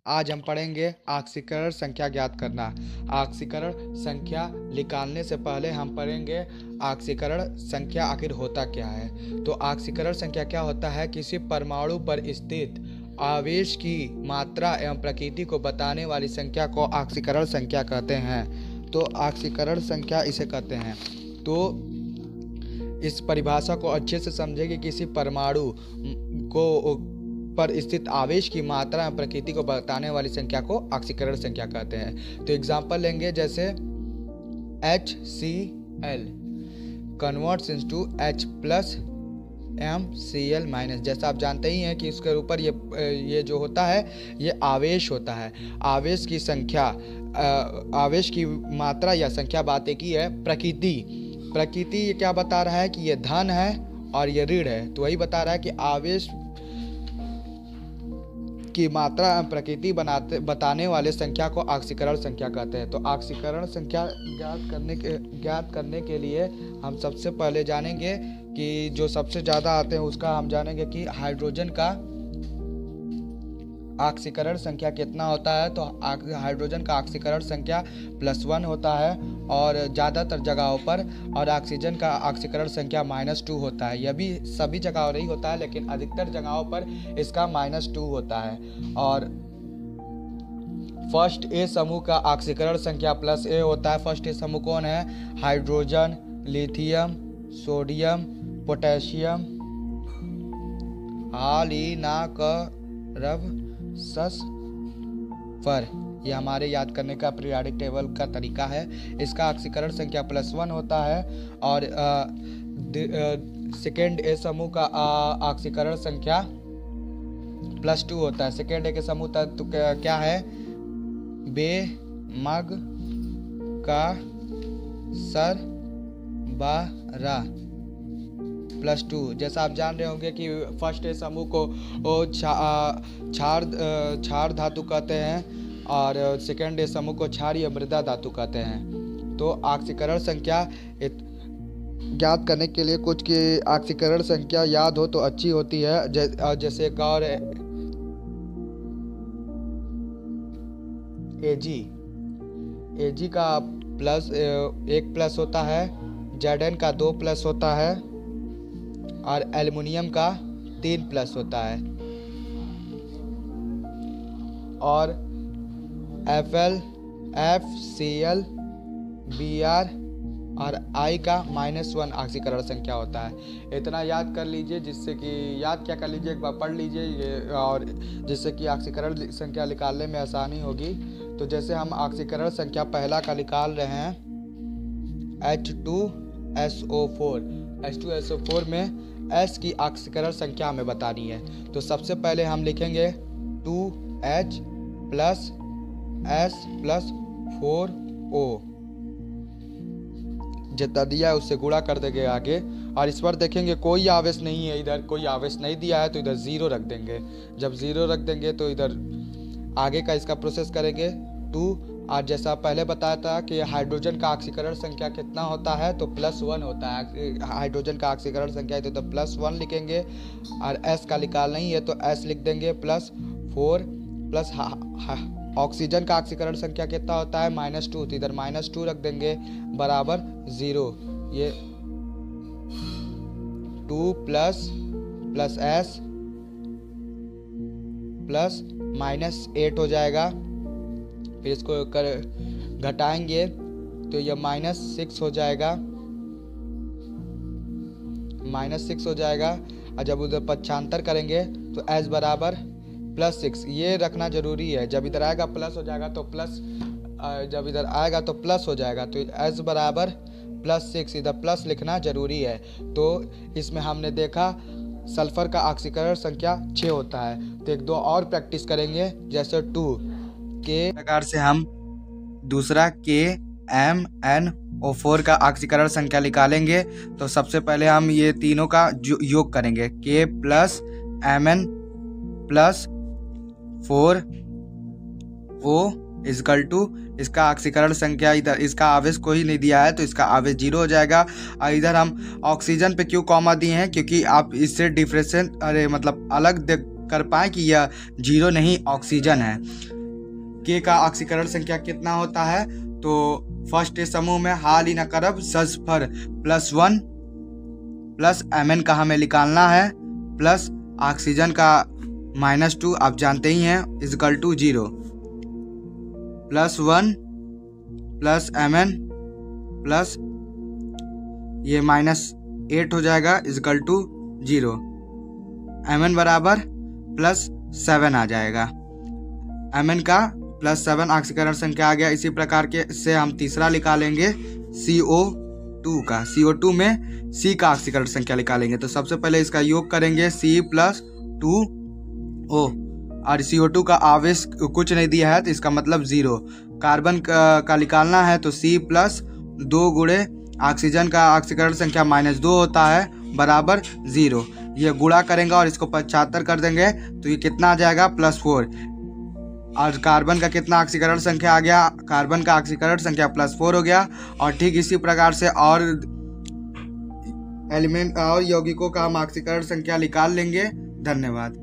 आज हम पढ़ेंगे ऑक्सीकरण संख्या ज्ञात करना। ऑक्सीकरण संख्या निकालने से पहले हम पढ़ेंगे ऑक्सीकरण संख्या आखिर होता क्या है। तो ऑक्सीकरण संख्या क्या होता है? किसी परमाणु पर स्थित आवेश की मात्रा एवं प्रकृति को बताने वाली संख्या को ऑक्सीकरण संख्या कहते हैं। तो ऑक्सीकरण संख्या इसे कहते हैं। तो इस परिभाषा को अच्छे से समझें कि किसी परमाणु को पर स्थित आवेश की मात्रा एवं प्रकृति को बताने वाली संख्या को ऑक्सीकरण संख्या कहते हैं। तो एग्जांपल लेंगे, जैसे HCl converts into H plus MCl minus. जैसा आप जानते ही हैं कि इसके ऊपर ये जो होता है ये आवेश होता है। आवेश की संख्या, आवेश की मात्रा या संख्या बात एक ही है। प्रकृति ये क्या बता रहा है कि ये धन है और ये ऋण है। तो वही बता रहा है कि आवेश की मात्रा प्रकृति बताने वाले संख्या को ऑक्सीकरण संख्या कहते हैं। तो ऑक्सीकरण संख्या ज्ञात करने के लिए हम सबसे पहले जानेंगे कि जो सबसे ज़्यादा आते हैं उसका हम जानेंगे कि हाइड्रोजन का ऑक्सीकरण संख्या कितना होता है। तो हाइड्रोजन का ऑक्सीकरण संख्या +1 होता है और ज़्यादातर जगहों पर, और ऑक्सीजन का ऑक्सीकरण संख्या -2 होता है। यह भी सभी जगहों नहीं होता है, लेकिन अधिकतर जगहों पर इसका -2 होता है। और फर्स्ट ए समूह का ऑक्सीकरण संख्या +A होता है। फर्स्ट ए समूह कौन है? हाइड्रोजन, लिथियम, सोडियम, पोटेशियम, हालिनाकरब सल्फर। ये हमारे याद करने का पीरियोडिक टेबल का तरीका है। इसका ऑक्सीकरण संख्या +1 होता है। और सेकेंड ए समूह का ऑक्सीकरण संख्या +2 होता है। सेकेंड ए के समूह तत्व क्या है? बे, मग, का, सर, बारा +2। जैसा आप जान रहे होंगे कि फर्स्ट ए समूह को क्षार धातु कहते हैं और सेकेंड ए समूह को क्षारीय मृदा धातु कहते हैं। तो ऑक्सीकरण संख्या ज्ञात करने के लिए कुछ की ऑक्सीकरण संख्या याद हो तो अच्छी होती है। जैसे एक और Ag का +1 होता है, Zn का 2+ होता है और एल्युमिनियम का 3+ होता है। और Fl, FCl, Br और I का -1 ऑक्सीकरण संख्या होता है। इतना याद कर लीजिए, जिससे कि याद क्या कर लीजिए, एक बार पढ़ लीजिए ये, और जिससे कि ऑक्सीकरण संख्या निकालने में आसानी होगी। तो जैसे हम ऑक्सीकरण संख्या पहला का निकाल रहे हैं, H2SO4 में S की ऑक्सीकरण संख्या हमें बतानी है। तो सबसे पहले हम लिखेंगे 2H + S + 4O। जितना दिया है उससे गुणा कर देंगे आगे। और इस पर देखेंगे कोई आवेश नहीं है, इधर कोई आवेश नहीं दिया है तो इधर 0 रख देंगे। जब 0 रख देंगे तो इधर आगे का इसका प्रोसेस करेंगे 2। और जैसा पहले बताया था कि हाइड्रोजन का ऑक्सीकरण संख्या कितना होता है, तो +1 होता है। हाइड्रोजन का ऑक्सीकरण संख्या है तो +1 लिखेंगे। और S का निकालना ही है तो S लिख देंगे +4 प्लस ऑक्सीजन का ऑक्सीकरण संख्या कितना होता है? -2, तो इधर -2 रख देंगे बराबर 0। ये 2 + S प्लस -8 हो जाएगा। फिर इसको घटाएंगे तो यह -6 हो जाएगा, -6 हो जाएगा। और जब उधर पक्षांतर करेंगे तो S बराबर +6, ये रखना जरूरी है। जब इधर आएगा प्लस हो जाएगा तो प्लस, जब इधर आएगा तो प्लस हो जाएगा। तो S बराबर +6, इधर प्लस लिखना जरूरी है। तो इसमें हमने देखा सल्फर का ऑक्सीकरण संख्या 6 होता है। तो 1-2 और प्रैक्टिस करेंगे, जैसे 2 के प्रकार से हम दूसरा KMnO4 का ऑक्सीकरण संख्या निकालेंगे। तो सबसे पहले हम ये तीनों का योग करेंगे, K + Mn + 4O = इसका ऑक्सीकरण संख्या, इधर इसका आवेश कोई नहीं दिया है तो इसका आवेश 0 हो जाएगा। और इधर हम ऑक्सीजन पे क्यों कॉमा दिए हैं, क्योंकि आप इससे डिफरेंशिएट अलग कर पाए कि यह 0 नहीं ऑक्सीजन है। के का ऑक्सीकरण संख्या कितना होता है? तो फर्स्ट समूह में हाल ही न करब सल्फर +1 प्लस Mn का हमें निकालना है प्लस ऑक्सीजन का -2 आप जानते ही हैं is equal to 0 +1 plus Mn plus ये -8 हो जाएगा इजकल टू 0। Mn बराबर +7 आ जाएगा। Mn का +7 ऑक्सीकरण संख्या आ गया। इसी प्रकार के से हम तीसरा निकालेंगे CO2 का। CO2 में C का ऑक्सीकरण संख्या निकालेंगे। तो सबसे पहले इसका योग करेंगे C + 2O और CO2 का आवेश कुछ नहीं दिया है तो इसका मतलब 0। कार्बन का निकालना है तो C + 2 गुणे ऑक्सीजन का ऑक्सीकरण संख्या -2 होता है बराबर 0। ये गुणा करेंगे और इसको 75 कर देंगे तो ये कितना आ जाएगा +4। और कार्बन का कितना ऑक्सीकरण संख्या आ गया? कार्बन का ऑक्सीकरण संख्या +4 हो गया। और ठीक इसी प्रकार से और एलिमेंट और यौगिकों का हम ऑक्सीकरण संख्या निकाल लेंगे। धन्यवाद।